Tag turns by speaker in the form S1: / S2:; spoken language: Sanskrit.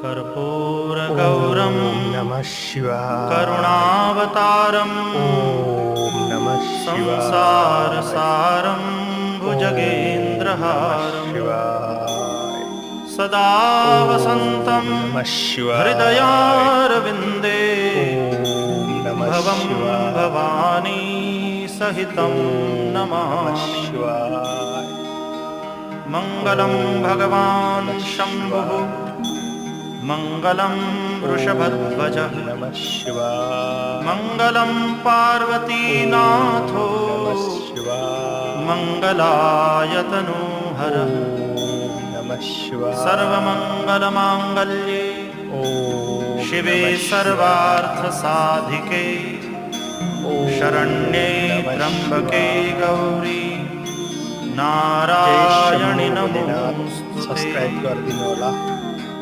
S1: कर्पूरगौरं
S2: नमः शिवाय।
S1: करुणावतारं
S2: नमः शिवाय।
S1: संसारसारं भुजगेन्द्रहारं सदा वसन्तं हृदयारविन्दे भवं भवानी सहितं नमामि। मङ्गलं भगवान् शम्भुः मङ्गलं वृषभध्वजः मङ्गलं पार्वतीनाथो मङ्गलायतनोहरः सर्वमङ्गलमाङ्गल्ये शिवे सर्वार्थसाधिके शरण्ये त्र्यम्बके गौरी नारायणी नमोस्तुते।
S2: सब्सक्राइब कर दिनु होला।